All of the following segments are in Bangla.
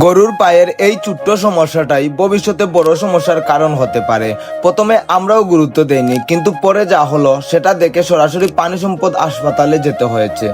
গরুর পায়ের এই ছোট্ট সমস্যাটাই ভবিষ্যতে বড় সমস্যার কারণ হতে পারে। প্রথমে আমরাও গুরুত্ব দেইনি, কিন্তু পরে যা হলো সেটা দেখে সরাসরি প্রাণী সম্পদ হাসপাতালে যেতে হয়েছে।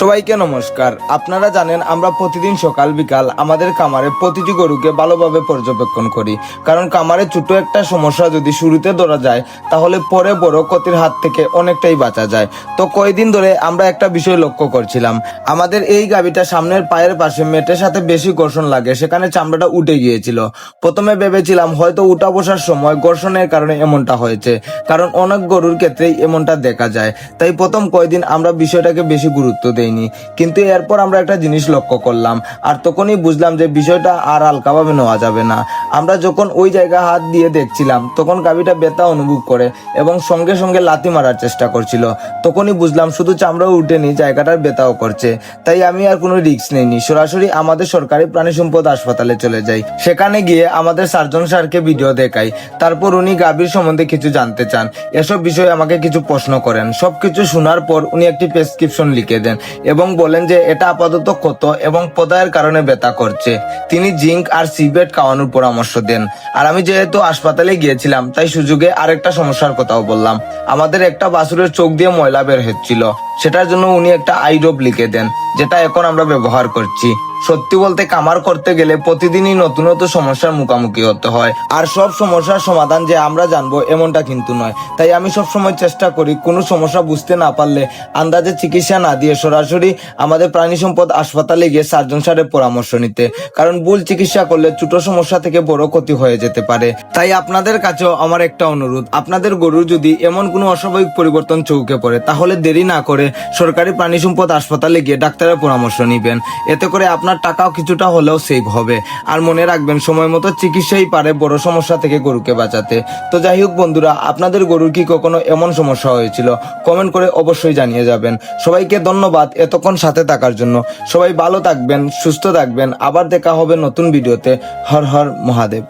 সবাইকে নমস্কার। আপনারা জানেন আমরা প্রতিদিন সকাল বিকাল আমাদের খামারে প্রতিটি গরুকে ভালোভাবে পর্যবেক্ষণ করি, কারণ খামারে ছোট একটা সমস্যা যদি শুরুতে ধরা যায় তাহলে পরে বড় ক্ষতির হাত থেকে অনেকটাই বাঁচা যায়। তো কয়েকদিন ধরে আমরা একটা বিষয় লক্ষ্য করছিলাম, আমাদের এই গাভীটা সামনের পায়ের পাশে মেটের সাথে বেশি ঘর্ষণ লাগে, সেখানে চামড়াটা উঠে গিয়েছিল। প্রথমে ভেবেছিলাম হয়তো উঠা বসার সময় ঘর্ষণের কারণে এমনটা হয়েছে, কারণ অনেক গরুর ক্ষেত্রেই এমনটা দেখা যায়। তাই প্রথম কয়েকদিন আমরা বিষয়টাকে বেশি গুরুত্ব দেইনি, কিন্তু এরপর আমরা একটা জিনিস লক্ষ্য করলাম, আর তখনই বুঝলাম যে বিষয়টা আর হালকাভাবে নেওয়া যাবে না। আমরা যখন ওই জায়গায় হাত দিয়ে দেখছিলাম তখন গাভীটা ব্যথা অনুভব করে এবং সঙ্গে সঙ্গে লাথি মারার চেষ্টা করছিল। তখনই বুঝলাম শুধু চামড়াও উঠেনি, জায়গাটার ব্যথাও করছে। তাই আমি আর কোনো রিস্ক নেইনি, সরাসরি আমাদের সরকারি প্রাণী সম্পদ হাসপাতালে চলে যাই। সেখানে গিয়ে আমাদের সার্জন স্যারকে ভিডিও দেখাই। তারপর উনি গাভীর সম্বন্ধে কিছু জানতে চান, এসব বিষয়ে আমাকে কিছু প্রশ্ন করেন। সবকিছু শোনার পর উনি একটি প্রেসক্রিপশন লিখে দেন এবং বলেন যে এটা আপাতত ক্ষত এবং পদায়ের কারণে ব্যথা করছে। তিনি জিঙ্ক আর সিবেট খাওয়ানোর পরামর্শ দেন। আর আমি যেহেতু হাসপাতালে গিয়েছিলাম তাই সুযোগে আরেকটা সমস্যার কথাও বললাম। আমাদের একটা বাছুরের চোখ দিয়ে ময়লা বের হচ্ছিল, সেটার জন্য উনি একটা আই ড্রপ লিখে দেন, যেটা এখন আমরা ব্যবহার করছি। সত্যি বলতে খামার করতে গেলে প্রতিদিনই নতুন নতুন সমস্যার মুখোমুখি হতে হয়, আর সব সমস্যার সমাধান যে আমরা জানবো এমনটা কিন্তু নয়। তাই আমি সবসময় চেষ্টা করি কোনো সমস্যা বুঝতে না পারলে আন্দাজে চিকিৎসা না দিয়ে সরাসরি আমাদের প্রাণী সম্পদ হাসপাতালে গিয়ে সার্জন স্যারের পরামর্শ নিতে, কারণ ভুল চিকিৎসা করলে ছোট সমস্যা থেকে বড় ক্ষতি হয়ে যেতে পারে। তাই আপনাদের কাছেও আমার একটা অনুরোধ, আপনাদের গরুর যদি এমন কোনো অস্বাভাবিক পরিবর্তন চোখে পড়ে তাহলে দেরি না করে সরকারি প্রাণী সম্পদ হাসপাতালে গিয়ে ডাক্তারের পরামর্শ নিবেন। এতে করে আপনার টাকাও কিছুটা হলেও সেভ হবে। আর মনে রাখবেন, সময় মতো চিকিৎসাই পারে বড় সমস্যা থেকে গরুকে বাঁচাতে। তো যাই হোক বন্ধুরা, আপনাদের গরুর কি কখনো এমন সমস্যা হয়েছিল? কমেন্ট করে অবশ্যই জানিয়ে যাবেন। সবাইকে ধন্যবাদ এতক্ষণ সাথে থাকার জন্য। সবাই ভালো থাকবেন, সুস্থ থাকবেন। আবার দেখা হবে নতুন ভিডিওতে। হর হর মহাদেব।